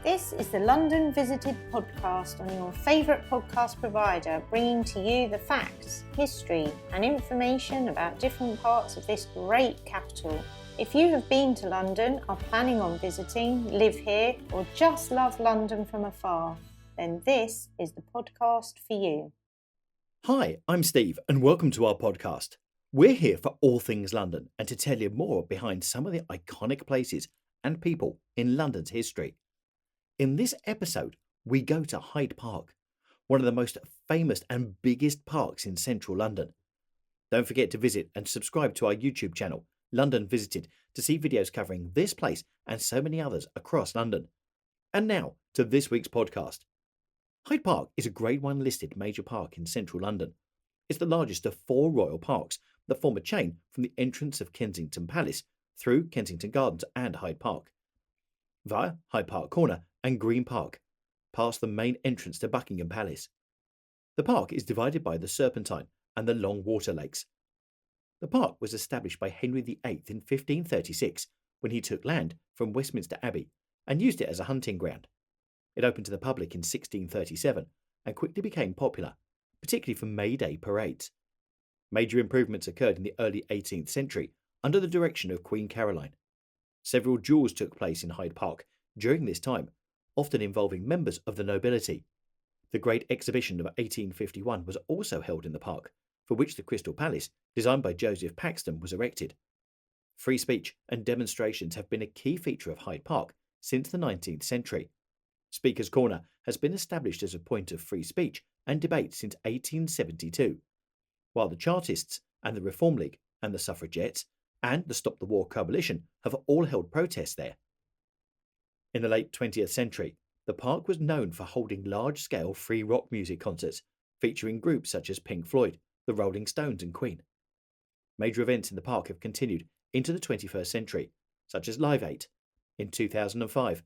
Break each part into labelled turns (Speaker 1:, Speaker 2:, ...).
Speaker 1: This is the London Visited podcast on your favourite podcast provider, bringing to you the facts, history and information about different parts of this great capital. If you have been to London, are planning on visiting, live here or just love London from afar, then this is the podcast for you.
Speaker 2: Hi, I'm Steve and welcome to our podcast. We're here for all things London and to tell you more behind some of the iconic places and people in London's history. In this episode, we go to Hyde Park, one of the most famous and biggest parks in central London. Don't forget to visit and subscribe to our YouTube channel, London Visited, to see videos covering this place and so many others across London. And now to this week's podcast. Hyde Park is a Grade 1 listed major park in central London. It's the largest of 4 royal parks that form a chain from the entrance of Kensington Palace through Kensington Gardens and Hyde Park, via Hyde Park Corner and Green Park, past the main entrance to Buckingham Palace. The park is divided by the Serpentine and the Long Water Lakes. The park was established by Henry VIII in 1536 when he took land from Westminster Abbey and used it as a hunting ground. It opened to the public in 1637 and quickly became popular, particularly for May Day parades. Major improvements occurred in the early 18th century under the direction of Queen Caroline. Several duels took place in Hyde Park during this time, often involving members of the nobility. The Great Exhibition of 1851 was also held in the park, for which the Crystal Palace, designed by Joseph Paxton, was erected. Free speech and demonstrations have been a key feature of Hyde Park since the 19th century. Speaker's Corner has been established as a point of free speech and debate since 1872, while the Chartists and the Reform League and the Suffragettes and the Stop the War Coalition have all held protests there. In the late 20th century, the park was known for holding large-scale free rock music concerts featuring groups such as Pink Floyd, the Rolling Stones and Queen. Major events in the park have continued into the 21st century, such as Live 8 in 2005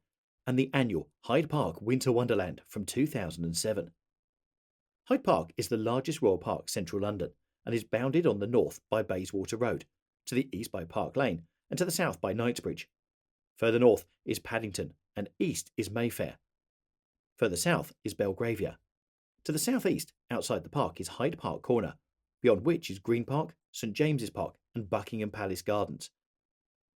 Speaker 2: and the annual Hyde Park Winter Wonderland from 2007. Hyde Park is the largest royal park central London and is bounded on the north by Bayswater Road, to the east by Park Lane and to the south by Knightsbridge. Further north is Paddington and east is Mayfair. Further south is Belgravia. To the southeast, outside the park, is Hyde Park Corner, beyond which is Green Park, St James's Park and Buckingham Palace Gardens.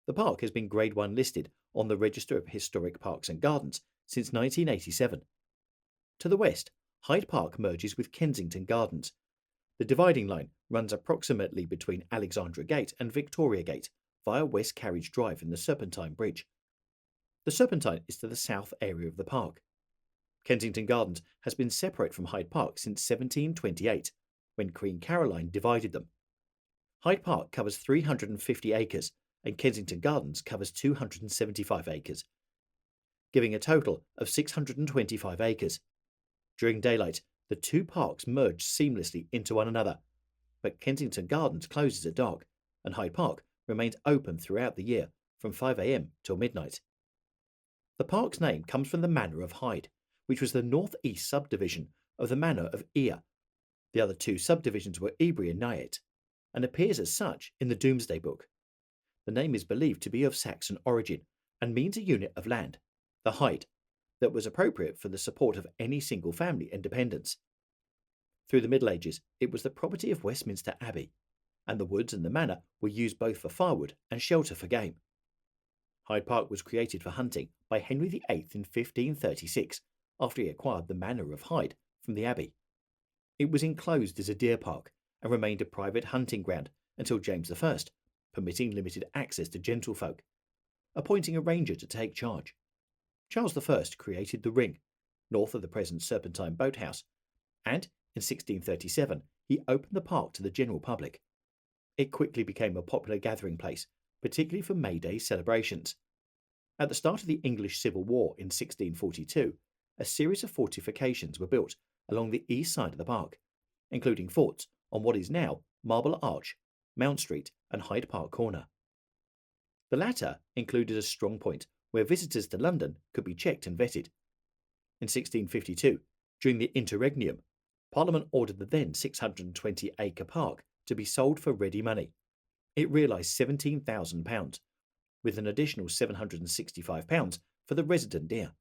Speaker 2: The park has been Grade 1 listed on the Register of Historic Parks and Gardens since 1987. To the west, Hyde Park merges with Kensington Gardens. The dividing line runs approximately between Alexandra Gate and Victoria Gate via West Carriage Drive and the Serpentine Bridge. The Serpentine is to the south area of the park. Kensington Gardens has been separate from Hyde Park since 1728, when Queen Caroline divided them. Hyde Park covers 350 acres and Kensington Gardens covers 275 acres, giving a total of 625 acres. During daylight, the two parks merge seamlessly into one another, but Kensington Gardens closes at dark and Hyde Park remains open throughout the year from 5 a.m. till midnight. The park's name comes from the Manor of Hyde, which was the north-east subdivision of the Manor of Eyre. The other two subdivisions were Ebury and Nyett, and appears as such in the Domesday Book. The name is believed to be of Saxon origin and means a unit of land, the Hyde, that was appropriate for the support of any single family and dependents. Through the Middle Ages, it was the property of Westminster Abbey, and the woods and the manor were used both for firewood and shelter for game. Hyde Park was created for hunting by Henry VIII in 1536, after he acquired the Manor of Hyde from the Abbey. It was enclosed as a deer park and remained a private hunting ground until James I, permitting limited access to gentlefolk, appointing a ranger to take charge. Charles I created the Ring, north of the present Serpentine Boathouse, and in 1637 he opened the park to the general public. It quickly became a popular gathering place, particularly for May Day celebrations. At the start of the English Civil War in 1642, a series of fortifications were built along the east side of the park, including forts on what is now Marble Arch, Mount Street and Hyde Park Corner. The latter included a strong point where visitors to London could be checked and vetted. In 1652, during the interregnum, Parliament ordered the then 620-acre park to be sold for ready money. It realised £17,000, with an additional £765 for the resident deer.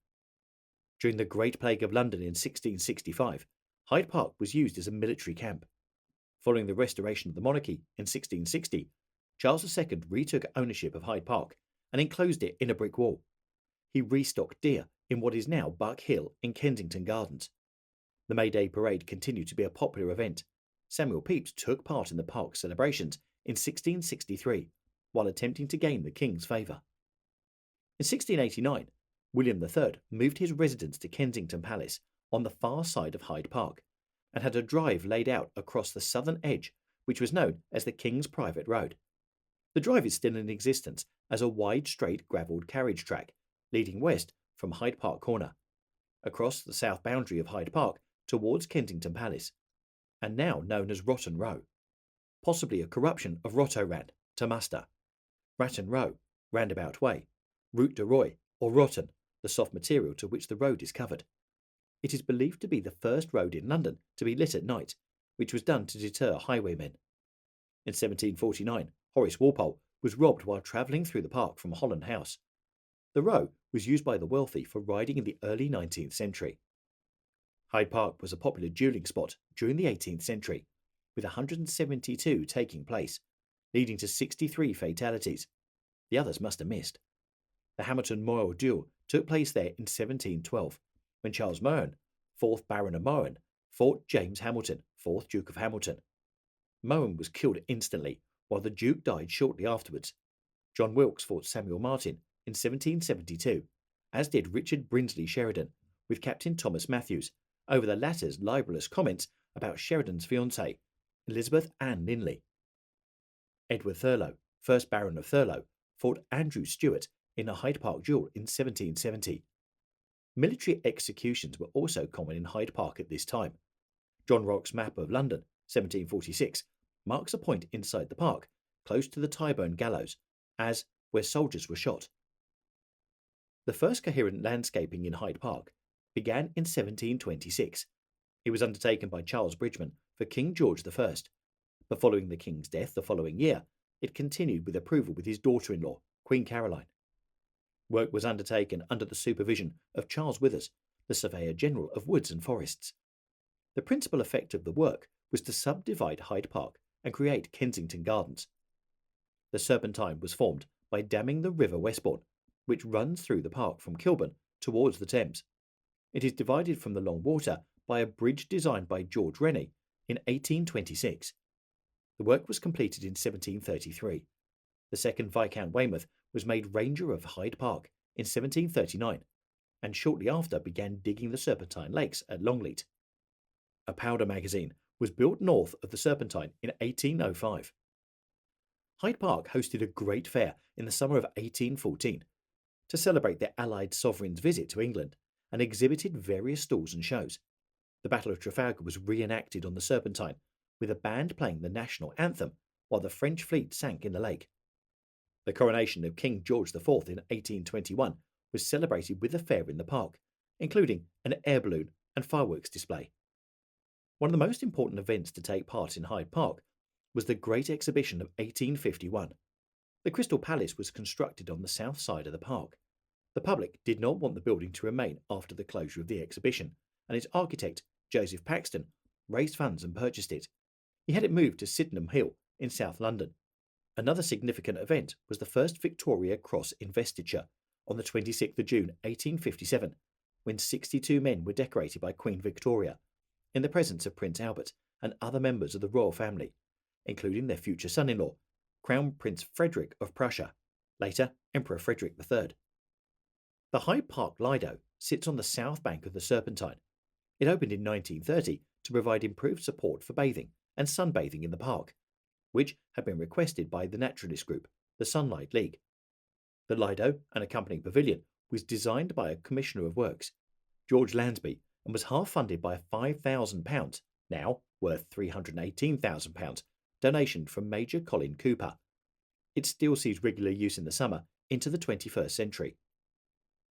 Speaker 2: During the Great Plague of London in 1665, Hyde Park was used as a military camp. Following the restoration of the monarchy in 1660, Charles II retook ownership of Hyde Park and enclosed it in a brick wall. He restocked deer in what is now Buck Hill in Kensington Gardens. The May Day parade continued to be a popular event. Samuel Pepys took part in the park's celebrations in 1663 while attempting to gain the king's favour. In 1689, William III moved his residence to Kensington Palace on the far side of Hyde Park and had a drive laid out across the southern edge, which was known as the King's Private Road. The drive is still in existence as a wide, straight, gravelled carriage track leading west from Hyde Park Corner, across the south boundary of Hyde Park towards Kensington Palace, and now known as Rotten Row, possibly a corruption of Rotto Rand, to muster. Ratton Row, roundabout way, Route de Roy, or Rotten, the soft material to which the road is covered. It is believed to be the first road in London to be lit at night, which was done to deter highwaymen. In 1749, Horace Walpole was robbed while travelling through the park from Holland House. The Row was used by the wealthy for riding in the early 19th century. Hyde Park was a popular duelling spot during the 18th century, with 172 taking place, leading to 63 fatalities. The others must have missed. The Hamilton-Moyle duel took place there in 1712, when Charles Mohun, 4th Baron of Mohun, fought James Hamilton, 4th Duke of Hamilton. Mohun was killed instantly, while the Duke died shortly afterwards. John Wilkes fought Samuel Martin in 1772, as did Richard Brinsley Sheridan, with Captain Thomas Matthews, over the latter's libellous comments about Sheridan's fiancée, Elizabeth Ann Linley. Edward Thurlow, 1st Baron of Thurlow, fought Andrew Stuart in a Hyde Park duel in 1770. Military executions were also common in Hyde Park at this time. John Rock's map of London, 1746, marks a point inside the park, close to the Tyburn Gallows, as where soldiers were shot. The first coherent landscaping in Hyde Park began in 1726. It was undertaken by Charles Bridgeman for King George I, but following the King's death the following year, it continued with approval with his daughter-in-law, Queen Caroline. Work was undertaken under the supervision of Charles Withers, the Surveyor General of Woods and Forests. The principal effect of the work was to subdivide Hyde Park and create Kensington Gardens. The Serpentine was formed by damming the River Westbourne, which runs through the park from Kilburn towards the Thames. It is divided from the Long Water by a bridge designed by George Rennie in 1826. The work was completed in 1733. The second Viscount Weymouth was made Ranger of Hyde Park in 1739, and shortly after began digging the Serpentine Lakes at Longleat. A powder magazine was built north of the Serpentine in 1805. Hyde Park hosted a great fair in the summer of 1814 to celebrate the Allied sovereign's visit to England, and exhibited various stalls and shows. The Battle of Trafalgar was reenacted on the Serpentine, with a band playing the national anthem while the French fleet sank in the lake. The coronation of King George IV in 1821 was celebrated with a fair in the park, including an air balloon and fireworks display. One of the most important events to take part in Hyde Park was the Great Exhibition of 1851. The Crystal Palace was constructed on the south side of the park. The public did not want the building to remain after the closure of the exhibition, and its architect, Joseph Paxton, raised funds and purchased it. He had it moved to Sydenham Hill in South London. Another significant event was the first Victoria Cross investiture on the 26th of June 1857, when 62 men were decorated by Queen Victoria, in the presence of Prince Albert and other members of the royal family, including their future son-in-law, Crown Prince Frederick of Prussia, later Emperor Frederick III. The Hyde Park Lido sits on the south bank of the Serpentine. It opened in 1930 to provide improved support for bathing and sunbathing in the park, which had been requested by the naturalist group, the Sunlight League. The Lido and accompanying pavilion was designed by a Commissioner of Works, George Lansby, and was half funded by a £5,000, now worth £318,000, donation from Major Colin Cooper. It still sees regular use in the summer into the 21st century.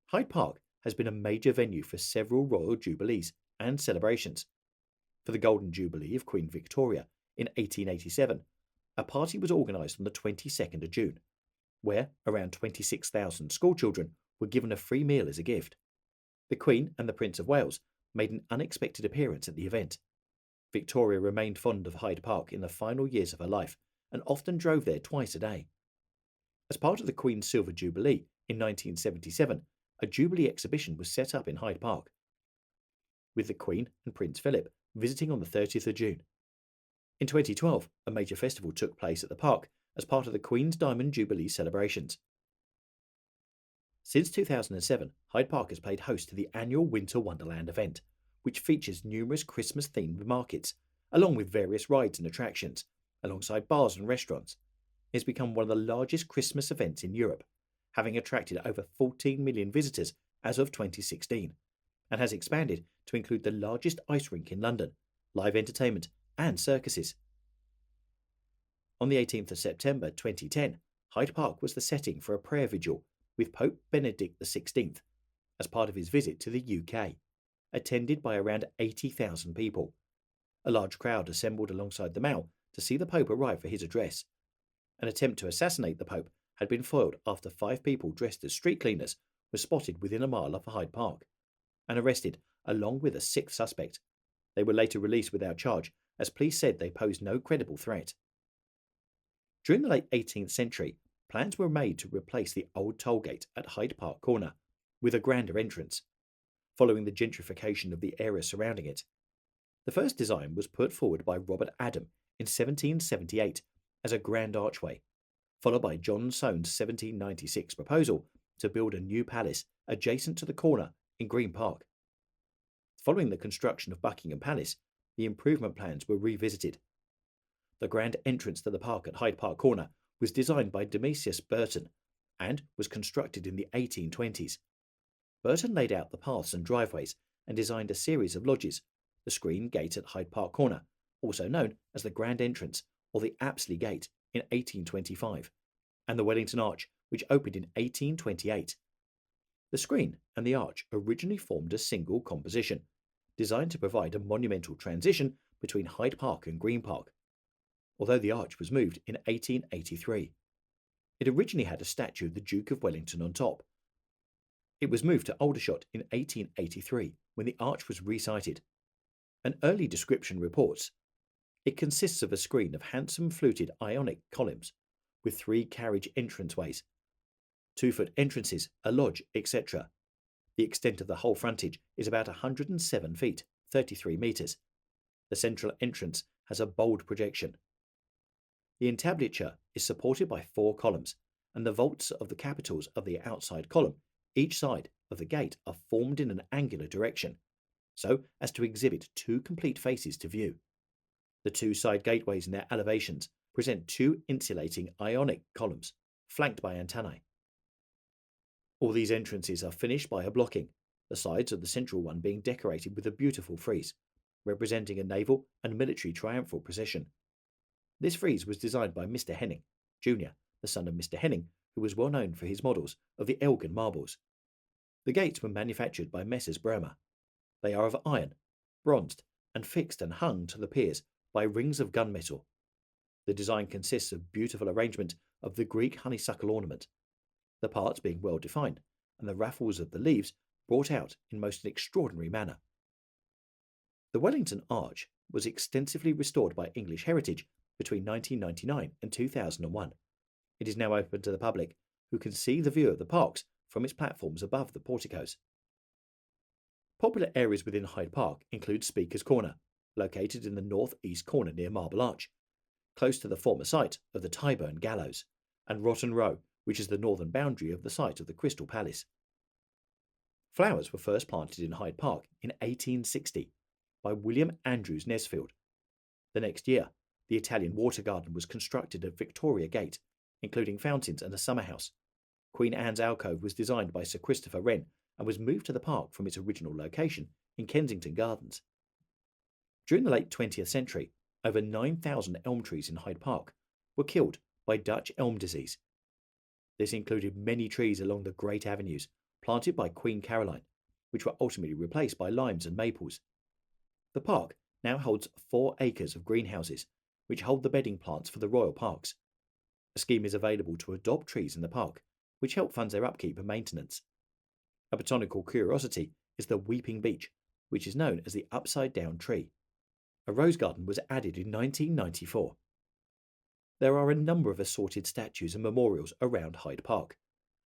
Speaker 2: Hyde Park has been a major venue for several royal jubilees and celebrations. For the Golden Jubilee of Queen Victoria in 1887, a party was organised on the 22nd of June, where around 26,000 schoolchildren were given a free meal as a gift. The Queen and the Prince of Wales made an unexpected appearance at the event. Victoria remained fond of Hyde Park in the final years of her life and often drove there twice a day. As part of the Queen's Silver Jubilee in 1977, a Jubilee exhibition was set up in Hyde Park, with the Queen and Prince Philip visiting on the 30th of June. In 2012, a major festival took place at the park as part of the Queen's Diamond Jubilee celebrations. Since 2007, Hyde Park has played host to the annual Winter Wonderland event, which features numerous Christmas-themed markets, along with various rides and attractions, alongside bars and restaurants. It has become one of the largest Christmas events in Europe, having attracted over 14 million visitors as of 2016, and has expanded to include the largest ice rink in London, live entertainment, and circuses. On the 18th of September 2010, Hyde Park was the setting for a prayer vigil with Pope Benedict XVI as part of his visit to the UK, attended by around 80,000 people. A large crowd assembled alongside the Mall to see the Pope arrive for his address. An attempt to assassinate the Pope had been foiled after 5 people dressed as street cleaners were spotted within a mile of Hyde Park and arrested, along with a 6th suspect. They were later released without charge, as police said they posed no credible threat. During the late 18th century, plans were made to replace the old toll gate at Hyde Park Corner with a grander entrance, following the gentrification of the area surrounding it. The first design was put forward by Robert Adam in 1778 as a grand archway, followed by John Soane's 1796 proposal to build a new palace adjacent to the corner in Green Park. Following the construction of Buckingham Palace, the improvement plans were revisited. The grand entrance to the park at Hyde Park Corner was designed by Demetrius Burton and was constructed in the 1820s. Burton laid out the paths and driveways and designed a series of lodges, the Screen Gate at Hyde Park Corner, also known as the Grand Entrance or the Apsley Gate, in 1825, and the Wellington Arch, which opened in 1828. The screen and the arch originally formed a single composition, designed to provide a monumental transition between Hyde Park and Green Park, although the arch was moved in 1883. It originally had a statue of the Duke of Wellington on top. It was moved to Aldershot in 1883 when the arch was resited. An early description reports, it consists of a screen of handsome fluted Ionic columns with 3 carriage entranceways, 2-foot entrances, a lodge, etc. The extent of the whole frontage is about 107 feet, 33 metres. The central entrance has a bold projection. The entablature is supported by 4 columns, and the vaults of the capitals of the outside column, each side of the gate, are formed in an angular direction, so as to exhibit 2 complete faces to view. The 2 side gateways in their elevations present 2 insulating Ionic columns, flanked by antennae. All these entrances are finished by a blocking, the sides of the central one being decorated with a beautiful frieze, representing a naval and military triumphal procession. This frieze was designed by Mr. Henning, Jr., the son of Mr. Henning, who was well known for his models of the Elgin marbles. The gates were manufactured by Messrs. Bremer. They are of iron, bronzed, and fixed and hung to the piers by rings of gunmetal. The design consists of beautiful arrangement of the Greek honeysuckle ornament, the parts being well defined, and the raffles of the leaves brought out in most extraordinary manner. The Wellington Arch was extensively restored by English Heritage between 1999 and 2001. It is now open to the public, who can see the view of the parks from its platforms above the porticos. Popular areas within Hyde Park include Speaker's Corner, located in the north-east corner near Marble Arch, close to the former site of the Tyburn Gallows, and Rotten Row, which is the northern boundary of the site of the Crystal Palace. Flowers were first planted in Hyde Park in 1860 by William Andrews Nesfield. The next year, the Italian water garden was constructed at Victoria Gate, including fountains and a summer house. Queen Anne's alcove was designed by Sir Christopher Wren and was moved to the park from its original location in Kensington Gardens. During the late 20th century, over 9,000 elm trees in Hyde Park were killed by Dutch elm disease. This included many trees along the great avenues planted by Queen Caroline, which were ultimately replaced by limes and maples. The park now holds 4 acres of greenhouses, which hold the bedding plants for the royal parks. A scheme is available to adopt trees in the park, which help fund their upkeep and maintenance. A botanical curiosity is the Weeping Beech, which is known as the Upside Down Tree. A rose garden was added in 1994. There are a number of assorted statues and memorials around Hyde Park.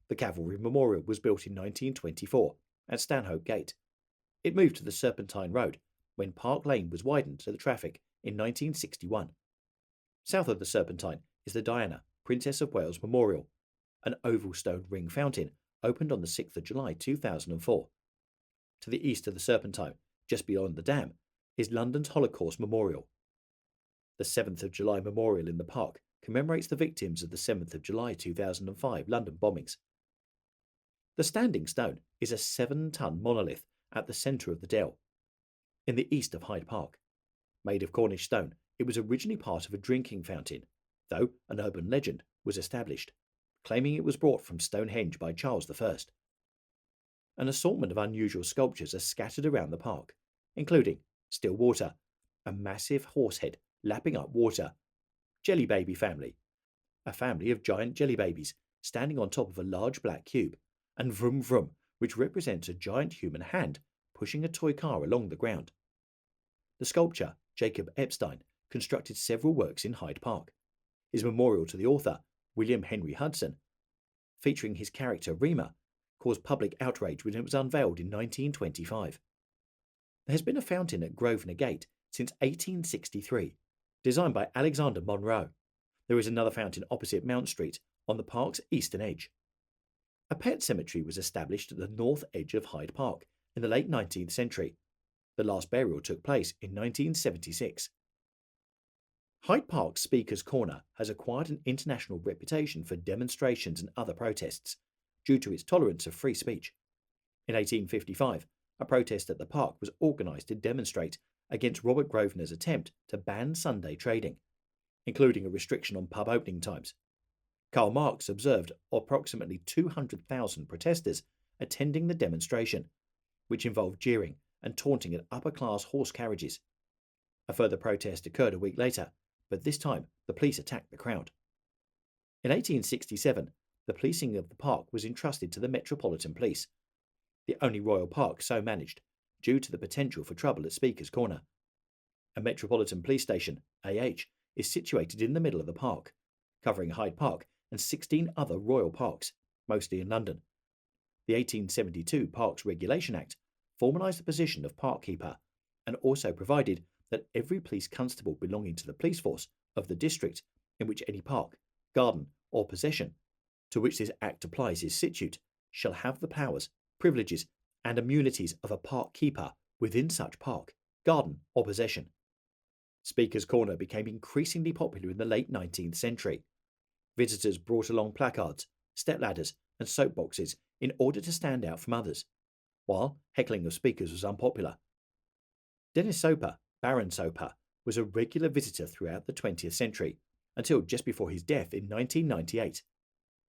Speaker 2: The Cavalry Memorial was built in 1924 at Stanhope Gate. It moved to the Serpentine Road when Park Lane was widened to the traffic in 1961. South of the Serpentine is the Diana, Princess of Wales Memorial. An oval stone ring fountain opened on the 6th of July 2004. To the east of the Serpentine, just beyond the dam, is London's Holocaust Memorial. The 7th of July Memorial in the park commemorates the victims of the 7th of July 2005 London bombings. The Standing Stone is a 7-ton monolith at the centre of the dell, in the east of Hyde Park. Made of Cornish stone, it was originally part of a drinking fountain, though an urban legend was established, claiming it was brought from Stonehenge by Charles I. An assortment of unusual sculptures are scattered around the park, including still water, a massive horse head lapping up water, Jelly Baby family, a family of giant jelly babies standing on top of a large black cube, and Vroom Vroom, which represents a giant human hand pushing a toy car along the ground. The sculptor, Jacob Epstein, constructed several works in Hyde Park. His memorial to the author, William Henry Hudson, featuring his character Reema, caused public outrage when it was unveiled in 1925. There has been a fountain at Grosvenor Gate since 1863, designed by Alexander Monroe. There is another fountain opposite Mount Street on the park's eastern edge. A pet cemetery was established at the north edge of Hyde Park in the late 19th century. The last burial took place in 1976. Hyde Park's Speaker's Corner has acquired an international reputation for demonstrations and other protests due to its tolerance of free speech. In 1855, a protest at the park was organised to demonstrate against Robert Grosvenor's attempt to ban Sunday trading, including a restriction on pub opening times. Karl Marx observed approximately 200,000 protesters attending the demonstration, which involved jeering and taunting at upper-class horse carriages. A further protest occurred a week later, but this time the police attacked the crowd. In 1867, the policing of the park was entrusted to the Metropolitan Police, the only royal park so managed, due to the potential for trouble at Speaker's Corner. A Metropolitan Police Station, AH, is situated in the middle of the park, covering Hyde Park and 16 other royal parks, mostly in London. The 1872 Parks Regulation Act formalised the position of park keeper and also provided that every police constable belonging to the police force of the district in which any park, garden or possession to which this act applies is situate shall have the powers, privileges and immunities of a park keeper within such park, garden or possession. Speaker's Corner became increasingly popular in the late 19th century. Visitors brought along placards, stepladders and soapboxes in order to stand out from others, while heckling of speakers was unpopular. Dennis Soper, Baron Soper, was a regular visitor throughout the 20th century, until just before his death in 1998.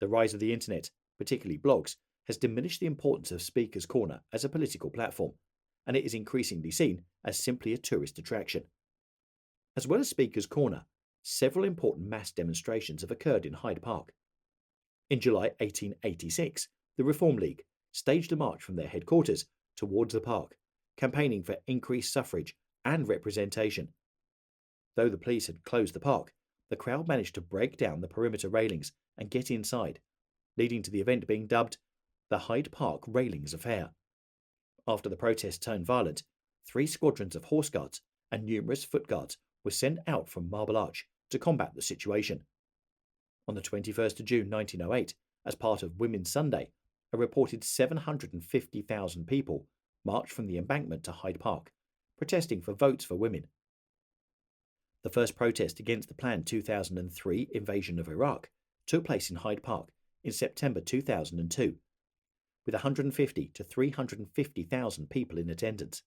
Speaker 2: The rise of the internet, particularly blogs, has diminished the importance of Speaker's Corner as a political platform, and it is increasingly seen as simply a tourist attraction. As well as Speaker's Corner, several important mass demonstrations have occurred in Hyde Park. In July 1886, the Reform League staged a march from their headquarters towards the park, campaigning for increased suffrage and representation. Though the police had closed the park, the crowd managed to break down the perimeter railings and get inside, leading to the event being dubbed the Hyde Park Railings Affair. After the protest turned violent, 3 squadrons of horse guards and numerous foot guards were sent out from Marble Arch to combat the situation. On the 21st of June 1908, as part of Women's Sunday, a reported 750,000 people marched from the embankment to Hyde Park, protesting for votes for women. The first protest against the planned 2003 invasion of Iraq took place in Hyde Park in September 2002, with 150 to 350,000 people in attendance.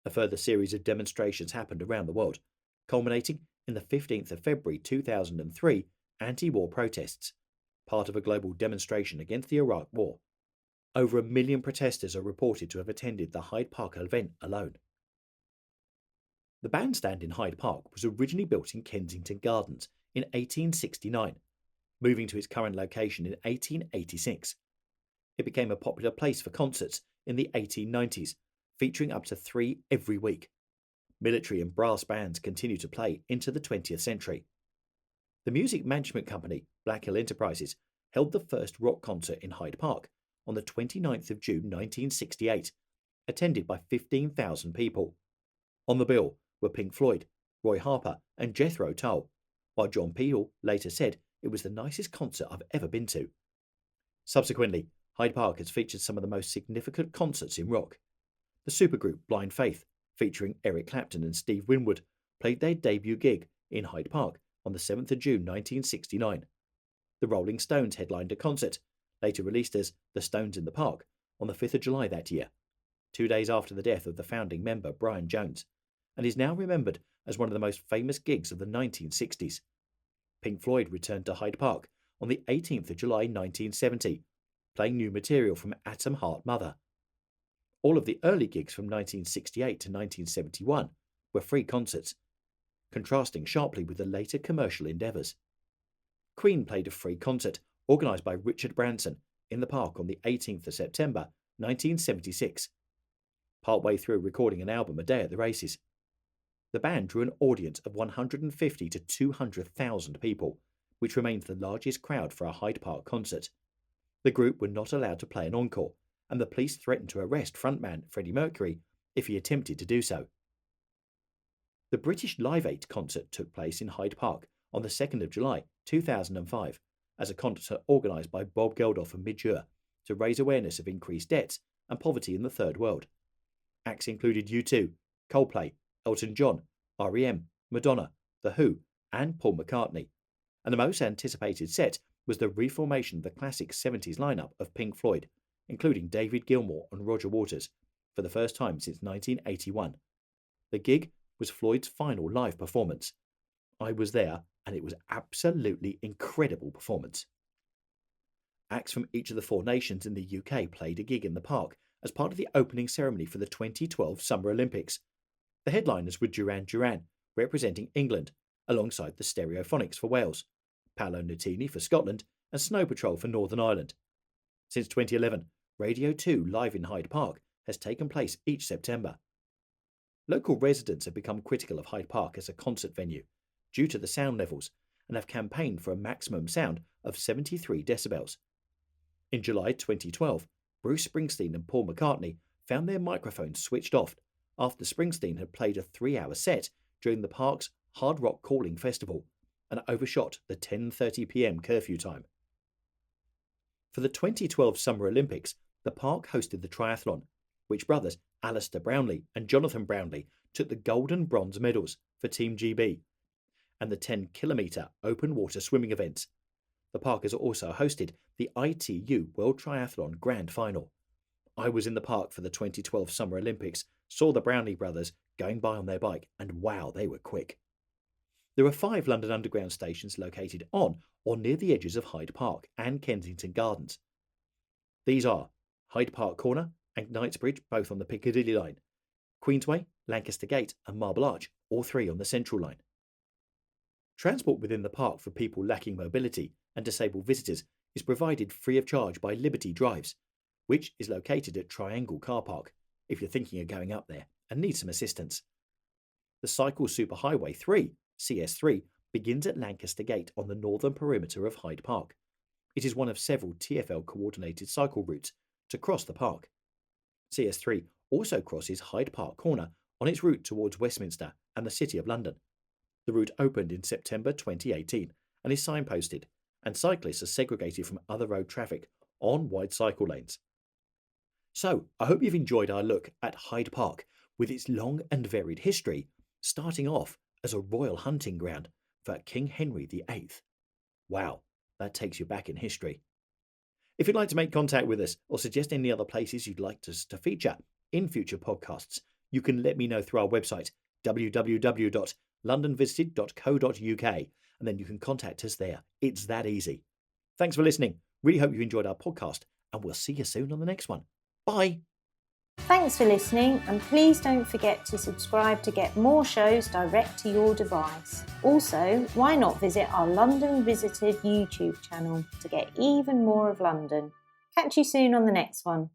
Speaker 2: A further series of demonstrations happened around the world, culminating in the 15th of February 2003 anti-war protests, part of a global demonstration against the Iraq War. Over 1 million protesters are reported to have attended the Hyde Park event alone. The bandstand in Hyde Park was originally built in Kensington Gardens in 1869, moving to its current location in 1886. It became a popular place for concerts in the 1890s, featuring up to 3 every week. Military and brass bands continue to play into the 20th century. The music management company, Black Hill Enterprises, held the first rock concert in Hyde Park on the 29th of June 1968, attended by 15,000 people. On the bill were Pink Floyd, Roy Harper and Jethro Tull, while John Peel later said it was the nicest concert I've ever been to. Subsequently, Hyde Park has featured some of the most significant concerts in rock. The supergroup Blind Faith, featuring Eric Clapton and Steve Winwood, played their debut gig in Hyde Park on the 7th of June 1969. The Rolling Stones headlined a concert, later released as The Stones in the Park, on the 5th of July that year, 2 days after the death of the founding member Brian Jones, and is now remembered as one of the most famous gigs of the 1960s. Pink Floyd returned to Hyde Park on the 18th of July 1970, playing new material from Atom Heart Mother. All of the early gigs from 1968 to 1971 were free concerts, contrasting sharply with the later commercial endeavours. Queen played a free concert organised by Richard Branson in the park on the 18th of September 1976, partway through recording an album a day at the races. The band drew an audience of 150 to 200,000 people, which remains the largest crowd for a Hyde Park concert. The group were not allowed to play an encore, and the police threatened to arrest frontman Freddie Mercury if he attempted to do so. The British Live Aid concert took place in Hyde Park on the 2nd of July 2005 as a concert organised by Bob Geldof and Midge Ure to raise awareness of increased debts and poverty in the Third World. Acts included U2, Coldplay, Elton John, R.E.M., Madonna, The Who and Paul McCartney, and the most anticipated set was the reformation of the classic 70s lineup of Pink Floyd, including David Gilmour and Roger Waters, for the first time since 1981. The gig was Floyd's final live performance. I was there, and it was absolutely incredible performance. Acts from each of the 4 nations in the UK played a gig in the park as part of the opening ceremony for the 2012 Summer Olympics. The headliners were Duran Duran, representing England, alongside the Stereophonics for Wales, Paolo Nutini for Scotland, and Snow Patrol for Northern Ireland. Since 2011, Radio 2 Live in Hyde Park has taken place each September. Local residents have become critical of Hyde Park as a concert venue due to the sound levels and have campaigned for a maximum sound of 73 decibels. In July 2012, Bruce Springsteen and Paul McCartney found their microphones switched off after Springsteen had played a 3-hour set during the park's Hard Rock Calling Festival and overshot the 10:30 p.m. curfew time. For the 2012 Summer Olympics, the park hosted the triathlon, which brothers Alistair Brownlee and Jonathan Brownlee took the gold and bronze medals for Team GB, and the 10-kilometre open water swimming events. The park has also hosted the ITU World Triathlon Grand Final. I was in the park for the 2012 Summer Olympics, saw the Brownlee brothers going by on their bike, and wow, they were quick. There are 5 London Underground stations located on or near the edges of Hyde Park and Kensington Gardens. These are Hyde Park Corner and Knightsbridge, both on the Piccadilly line, Queensway, Lancaster Gate and Marble Arch, all 3 on the Central line. Transport within the park for people lacking mobility and disabled visitors is provided free of charge by Liberty Drives, which is located at Triangle Car Park, if you're thinking of going up there and need some assistance. The Cycle Superhighway 3, CS3, begins at Lancaster Gate on the northern perimeter of Hyde Park. It is one of several TfL coordinated cycle routes to cross the park. CS3 also crosses Hyde Park Corner on its route towards Westminster and the City of London. The route opened in September 2018 and is signposted, and cyclists are segregated from other road traffic on wide cycle lanes. So, I hope you've enjoyed our look at Hyde Park with its long and varied history, starting off as a royal hunting ground for King Henry VIII. Wow, that takes you back in history. If you'd like to make contact with us or suggest any other places you'd like us to feature in future podcasts, you can let me know through our website, www.londonvisited.co.uk, and then you can contact us there. It's that easy. Thanks for listening. Really hope you enjoyed our podcast, and we'll see you soon on the next one. Bye.
Speaker 1: Thanks for listening, and please don't forget to subscribe to get more shows direct to your device. Also, why not visit our London Visited YouTube channel to get even more of London? Catch you soon on the next one.